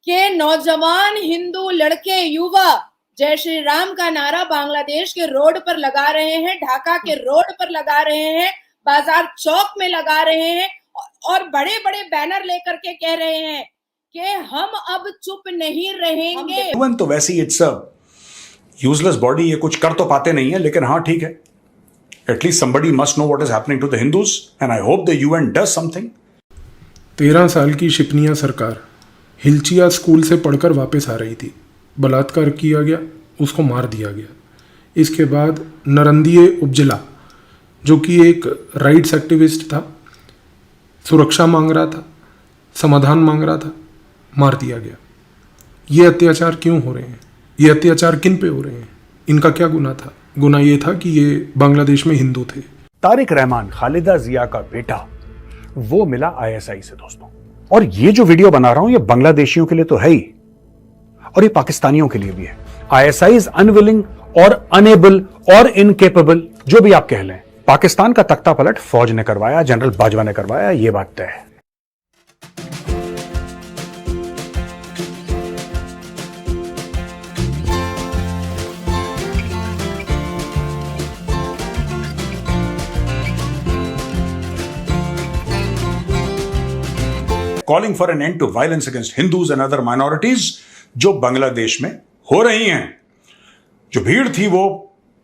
के नौजवान हिंदू लड़के युवा जय श्री राम का नारा बांग्लादेश के रोड पर लगा रहे हैं, ढाका के रोड पर लगा रहे हैं, बाजार चौक में लगा रहे हैं और बड़े बड़े बैनर लेकर के कह रहे हैं कि हम अब चुप नहीं रहेंगे। तो वैसे ही इट्स अ यूजलेस बॉडी, ये कुछ कर तो पाते नहीं है, लेकिन हाँ ठीक है, at least somebody must know what is happening to the Hindus and I hope the UN does something. 13 साल की शिपनिया सरकार हिलचिया स्कूल से पढ़कर वापस आ रही थी। बलात्कार किया गया, उसको मार दिया गया। इसके बाद नरंदिये उपजिला, जो कि एक राइट्स एक्टिविस्ट था, सुरक्षा मांग रहा था, समाधान मांग रहा था, मार दिया गया। ये अत्याचार क्यों हो रहे हैं? ये अत्याचार किन पे हो रहे हैं? इनका क्या गुनाह था? गुनाह ये था कि ये बांग्लादेश में हिंदू थे। तारिक रहमान, खालिदा जिया का बेटा, वो मिला आईएसआई से दोस्तों। और ये जो वीडियो बना रहा हूं, ये बांग्लादेशियों के लिए तो है ही, और ये पाकिस्तानियों के लिए भी है। आईएसआई इज अनविलिंग और अनेबल और इनकेपेबल, जो भी आप कह लें। पाकिस्तान का तख्ता पलट फौज ने करवाया, जनरल बाजवा ने करवाया, ये बात तय है। Calling for an end to violence against Hindus and other minorities, जो बांग्लादेश में हो रही हैं। जो भीड़ थी वो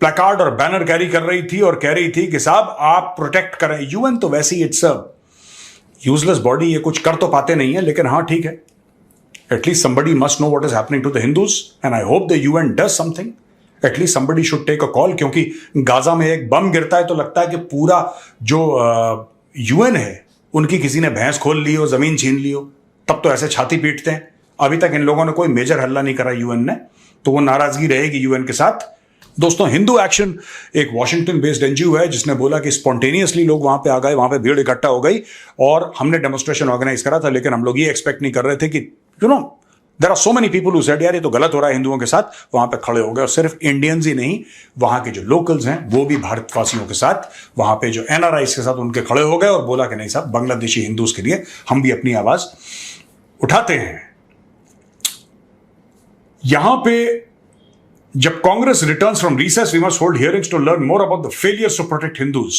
प्लेकार्ड और बैनर कैरी कर रही थी और कह रही थी कि साहब आप प्रोटेक्ट करें। यूएन तो वैसे ही इट्स अ यूजलेस बॉडी, ये कुछ कर तो पाते नहीं है, लेकिन हाँ ठीक है, at least somebody must know what is happening to the Hindus and I hope the UN does something. At least somebody should take a call, क्योंकि गाजा में एक बम गिरता है तो लगता है कि पूरा जो यूएन है उनकी किसी ने भैंस खोल ली हो, जमीन छीन ली हो, तब तो ऐसे छाती पीटते हैं। अभी तक इन लोगों ने कोई मेजर हल्ला नहीं करा यूएन ने, तो वो नाराजगी रहेगी यूएन के साथ। दोस्तों, हिंदू एक्शन एक वॉशिंगटन बेस्ड एनजीओ है जिसने बोला कि स्पॉन्टेनियसली लोग वहां पे आ गए, वहां पे भीड़ इकट्ठा हो गई और हमने डेमोन्स्ट्रेशन ऑर्गेनाइज करा था। लेकिन हम लोग ये एक्सपेक्ट नहीं कर रहे थे कि there are so many people who said यार ये तो गलत हो रहा है हिंदुओं के साथ, वहां पे खड़े हो गए। और सिर्फ इंडियंस ही नहीं, वहां के जो लोकल्स हैं वो भी भारतवासियों के साथ, वहां पे जो एनआरआईज के साथ उनके खड़े हो गए और बोला कि नहीं साहब, बांग्लादेशी हिंदूज के लिए हम भी अपनी आवाज उठाते हैं। यहां पे जब Congress returns from recess we must hold hearings to learn more about the failures to protect Hindus.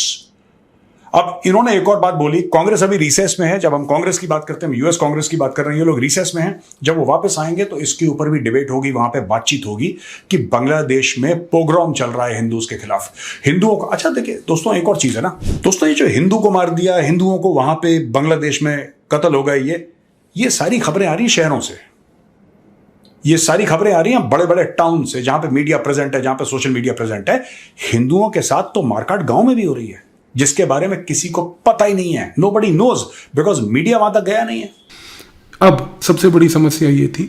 अब इन्होंने एक और बात बोली, कांग्रेस अभी रिसेस में है। जब हम कांग्रेस की बात करते हैं, यूएस कांग्रेस की बात कर रहे हैं, ये लोग रिसेस में हैं। जब वो वापस आएंगे तो इसके ऊपर भी डिबेट होगी, वहां पे बातचीत होगी कि बांग्लादेश में पोग्राम चल रहा है हिंदूज के खिलाफ, हिंदुओं को। अच्छा देखिए दोस्तों, एक और चीज है ना दोस्तों, ये जो हिंदू को मार दिया, हिंदुओं को वहां पे बांग्लादेश में कत्ल हो गए, ये सारी खबरें आ रही शहरों से, ये सारी खबरें आ रही हैं बड़े बड़े टाउन से, जहां पे मीडिया प्रेजेंट है, जहां पे सोशल मीडिया प्रेजेंट है। हिंदुओं के साथ तो मारकाट गांव में भी हो रही है, जिसके बारे में किसी को पता ही नहीं है। नोबडी नोज बिकॉज मीडिया वहां तक गया नहीं है। अब सबसे बड़ी समस्या ये थी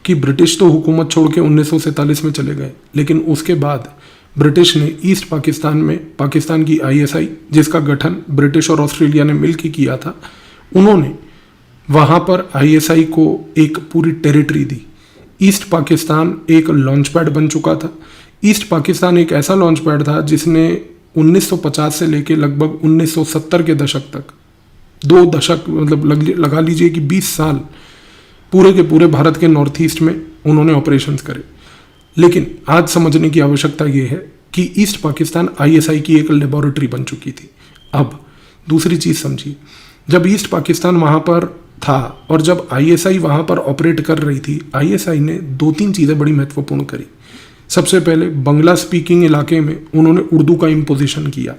कि ब्रिटिश तो हुकूमत छोड़ के 1947 में चले गए, लेकिन उसके बाद ब्रिटिश ने ईस्ट पाकिस्तान में पाकिस्तान की आईएसआई, जिसका गठन ब्रिटिश और ऑस्ट्रेलिया ने मिलकर किया था, उन्होंने वहां पर आईएसआई को एक पूरी टेरिटरी दी। ईस्ट पाकिस्तान एक लॉन्च पैड बन चुका था। ईस्ट पाकिस्तान एक ऐसा लॉन्च पैड था जिसने 1950 से लेकर लगभग 1970 के दशक तक, 2 दशक मतलब लगा लीजिए कि 20 साल पूरे के पूरे भारत के नॉर्थ ईस्ट में उन्होंने ऑपरेशंस करे। लेकिन आज समझने की आवश्यकता ये है कि ईस्ट पाकिस्तान आईएसआई की एक लेबोरेटरी बन चुकी थी। अब दूसरी चीज़ समझिए, जब ईस्ट पाकिस्तान वहाँ पर था और जब आईएसआई वहाँ पर ऑपरेट कर रही थी, आईएसआई ने 2-3 चीज़ें बड़ी महत्वपूर्ण करी। सबसे पहले बंगला स्पीकिंग इलाके में उन्होंने उर्दू का इम्पोजिशन किया।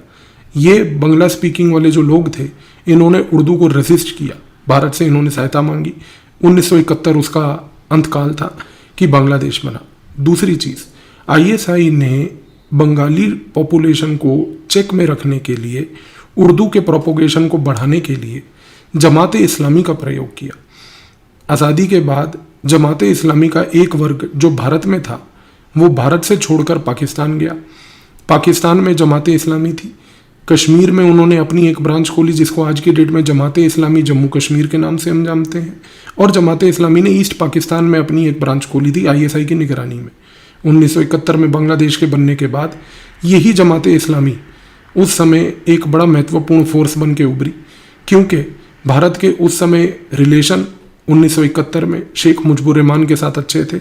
ये बंगला स्पीकिंग वाले जो लोग थे, इन्होंने उर्दू को रेसिस्ट किया, भारत से इन्होंने सहायता मांगी। 1971 उसका अंतकाल था कि बांग्लादेश बना। दूसरी चीज़, आईएसआई ने बंगाली पॉपुलेशन को चेक में रखने के लिए, उर्दू के प्रोपोगेशन को बढ़ाने के लिए जमात इस्लामी का प्रयोग किया। आज़ादी के बाद जमात इस्लामी का एक वर्ग जो भारत में था, वो भारत से छोड़कर पाकिस्तान गया। पाकिस्तान में जमात इस्लामी थी। कश्मीर में उन्होंने अपनी एक ब्रांच खोली जिसको आज की डेट में जमात इस्लामी जम्मू कश्मीर के नाम से हम जानते हैं। और जमात इस्लामी ने ईस्ट पाकिस्तान में अपनी एक ब्रांच खोली थी आईएसआई की निगरानी में। 1971 में बांग्लादेश के बनने के बाद यही जमात इस्लामी उस समय एक बड़ा महत्वपूर्ण फोर्स बन के उभरी, क्योंकि भारत के उस समय रिलेशन 1971 में शेख मुजिबुर रहमान के साथ अच्छे थे।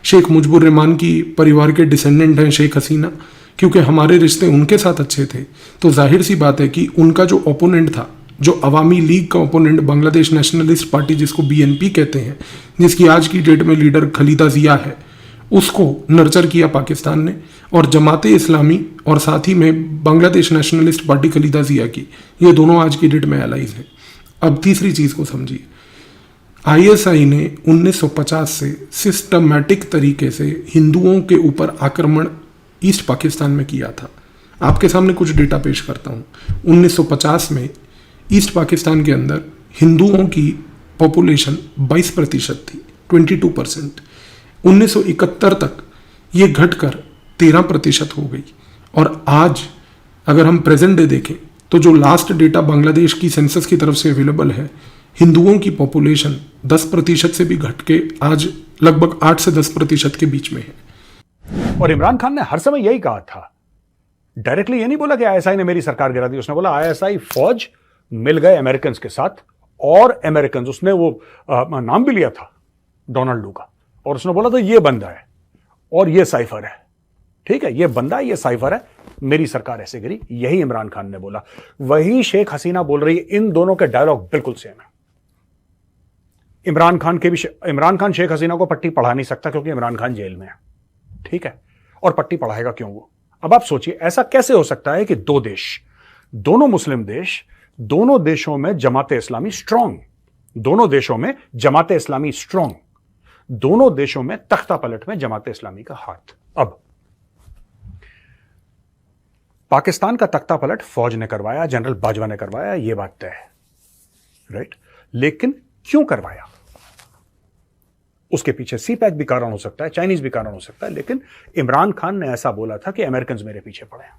शेख मुजिबुर रहमान की परिवार के डिसेंडेंट हैं शेख हसीना, क्योंकि हमारे रिश्ते उनके साथ अच्छे थे तो जाहिर सी बात है कि उनका जो ओपोनेंट था, जो अवामी लीग का ओपोनेंट बांग्लादेश नेशनलिस्ट पार्टी जिसको बीएनपी कहते हैं, जिसकी आज की डेट में लीडर खलीदा जिया है, उसको नर्चर किया पाकिस्तान ने। और जमाते इस्लामी और साथ ही में बांग्लादेश नेशनलिस्ट पार्टी खलीदा जिया की, ये दोनों आज की डेट में एलाइज हैं। अब तीसरी चीज़ को समझिए, आईएसआई ने 1950 से सिस्टमैटिक तरीके से हिंदुओं के ऊपर आक्रमण ईस्ट पाकिस्तान में किया था। आपके सामने कुछ डेटा पेश करता हूँ। 1950 में ईस्ट पाकिस्तान के अंदर हिंदुओं की पॉपुलेशन 22% थी, 22%। 1971 तक ये घटकर 13% हो गई। और आज अगर हम प्रेजेंट डे देखें तो जो लास्ट डेटा बांग्लादेश की सेंसस की तरफ से अवेलेबल है, हिंदुओं की पॉपुलेशन 10% से भी घट के आज लगभग 8 से 10% के बीच में है। और इमरान खान ने हर समय यही कहा था, डायरेक्टली ये नहीं बोला कि आईएसआई ने मेरी सरकार गिरा दी। उसने बोला आईएसआई फौज मिल गए अमेरिकन के साथ, और अमेरिकन, उसने वो नाम भी लिया था डोनाल्ड डू का, और उसने बोला था ये बंदा है और ये साइफर है, ठीक है, ये बंदा है, ये साइफर है, मेरी सरकार ऐसे गिरी। यही इमरान खान ने बोला, वही शेख हसीना बोल रही है। इन दोनों के डायलॉग बिल्कुल सेम है। इमरान खान शेख हसीना को पट्टी पढ़ा नहीं सकता क्योंकि इमरान खान जेल में है, ठीक है, और पट्टी पढ़ाएगा क्यों वो? अब आप सोचिए, ऐसा कैसे हो सकता है कि दो देश, दोनों मुस्लिम देश, दोनों देशों में जमाते इस्लामी स्ट्रांग, दोनों देशों में जमाते इस्लामी स्ट्रांग, दोनों देशों में तख्ता पलट में जमाते इस्लामी का हाथ। अब पाकिस्तान का तख्ता पलट फौज ने करवाया, जनरल बाजवा ने करवाया, यह बात तय है, राइट। लेकिन क्यों करवाया? उसके पीछे सीपैक भी कारण हो सकता है, चाइनीज भी कारण हो सकता है, लेकिन इमरान खान ने ऐसा बोला था कि अमेरिकन मेरे पीछे पड़े हैं।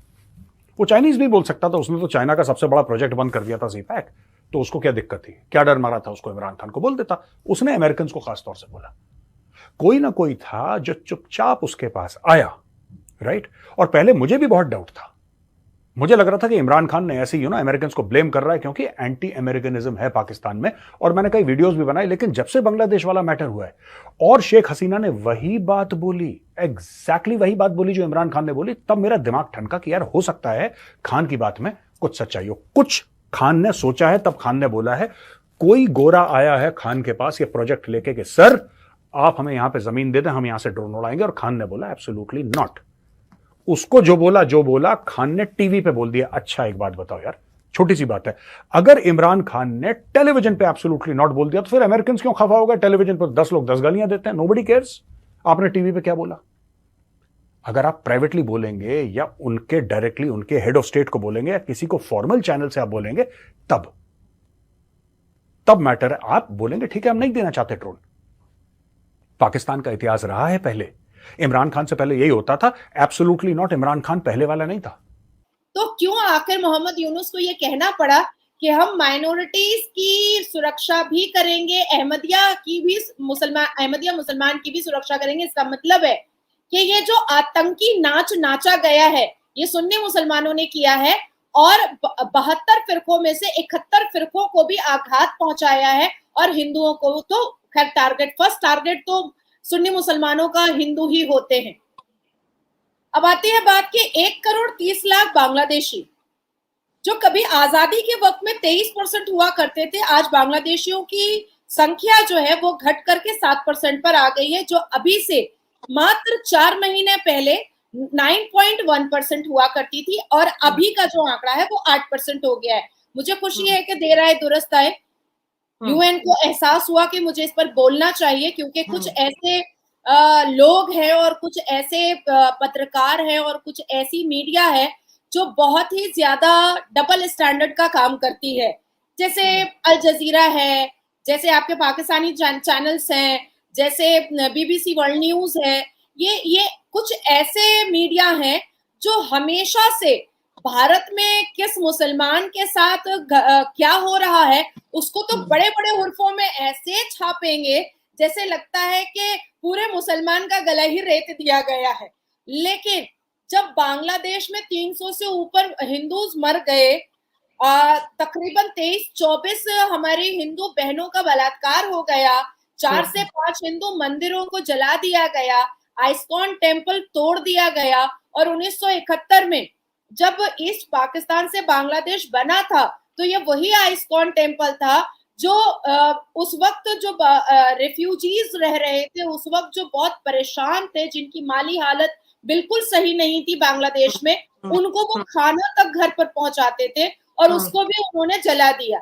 वो चाइनीज भी बोल सकता था, उसने तो चाइना का सबसे बड़ा प्रोजेक्ट बंद कर दिया था सीपैक, तो उसको क्या दिक्कत थी, क्या डर मारा था उसको? इमरान खान को बोल देता। उसने अमेरिकन को खासतौर से बोला। कोई ना कोई था जो चुपचाप उसके पास आया, राइट। और पहले मुझे भी बहुत डाउट था, मुझे लग रहा था कि इमरान खान ने ऐसे ही अमेरिकन को ब्लेम कर रहा है क्योंकि एंटी अमेरिकनिज्म है पाकिस्तान में, और मैंने कई वीडियोस भी बनाए। लेकिन जब से बांग्लादेश वाला मैटर हुआ है और शेख हसीना ने वही बात बोली, एग्जैक्टली वही बात बोली जो इमरान खान ने बोली, तब मेरा दिमाग ठनका कि यार हो सकता है खान की बात में कुछ सच्चाई हो। कुछ खान ने सोचा है, तब खान ने बोला है। कोई गोरा आया है खान के पास ये प्रोजेक्ट लेके कि सर आप हमें यहां पर जमीन दे दें, हम यहां से ड्रोन उड़ाएंगे, और खान ने बोला एब्सोल्युटली नॉट। उसको जो बोला खान ने टीवी पे बोल दिया। अच्छा एक बात बताओ यार, छोटी सी बात है, अगर इमरान खान ने टेलीविजन पे एब्सोल्युटली नॉट बोल दिया तो फिर अमेरिकन क्यों खफा होगा? टेलीविजन पर 10 लोग 10 गालियां देते हैं, नोबडी केयर्स। आपने टीवी पे क्या बोला? अगर आप प्राइवेटली बोलेंगे या उनके डायरेक्टली उनके हेड ऑफ स्टेट को बोलेंगे या किसी को फॉर्मल चैनल से आप बोलेंगे, तब मैटर है। आप बोलेंगे ठीक है हम नहीं देना चाहते ड्रोन। पाकिस्तान का इतिहास रहा है, पहले इमरान खान से पहले यही होता था, एब्सोल्युटली नॉट। इमरान खान पहले वाला नहीं था। तो क्यों आखिर मोहम्मद यूनुस को यह कहना पड़ा कि हम माइनॉरिटीज की सुरक्षा भी करेंगे, अहमदिया मुसलमान की भी सुरक्षा करेंगे? इसका मतलब है कि ये जो आतंकी नाच नाचा गया है ये सुन्नी मुसलमानों ने किया है, और 72 फिरकों में से 71 फिरकों को भी आघात पहुंचाया है, और हिंदुओं को तो खैर फर्स्ट टारगेट तो सुन्नी मुसलमानों का हिंदू ही होते हैं। अब आती है बात कि 1,30,00,000 बांग्लादेशी जो कभी आजादी के वक्त में 23% हुआ करते थे, आज बांग्लादेशियों की संख्या जो है वो घट करके 7% पर आ गई है, जो अभी से मात्र 4 महीने पहले 9.1% हुआ करती थी, और अभी का जो आंकड़ा है वो 8% हो गया है। मुझे खुशी है कि देर आए दुरुस्त आए, यूएन को एहसास हुआ कि मुझे इस पर बोलना चाहिए, क्योंकि कुछ ऐसे लोग हैं और कुछ ऐसे पत्रकार हैं और कुछ ऐसी मीडिया है जो बहुत ही ज्यादा डबल स्टैंडर्ड का काम करती है, जैसे अल जजीरा है, जैसे आपके पाकिस्तानी चैनल्स हैं, जैसे बीबीसी वर्ल्ड न्यूज है। ये कुछ ऐसे मीडिया हैं जो हमेशा से भारत में किस मुसलमान के साथ क्या हो रहा है उसको तो बड़े बड़े हुर्फों में ऐसे छापेंगे जैसे लगता है कि पूरे मुसलमान का गला ही रेत दिया गया है। लेकिन जब बांग्लादेश में 300 से ऊपर हिंदूज मर गए तकरीबन 23-24 हमारी हिंदू बहनों का बलात्कार हो गया, 4 से 5 हिंदू मंदिरों को जला दिया गया, आइस्कॉन टेम्पल तोड़ दिया गया, और 1971 में जब ईस्ट पाकिस्तान से बांग्लादेश बना था तो ये वही आइस्कॉन टेम्पल था जो उस वक्त जो रेफ्यूजीज रह रहे थे, उस वक्त जो बहुत परेशान थे, जिनकी माली हालत बिल्कुल सही नहीं थी बांग्लादेश में, उनको वो खाना तक घर पर पहुंचाते थे और उसको भी उन्होंने जला दिया।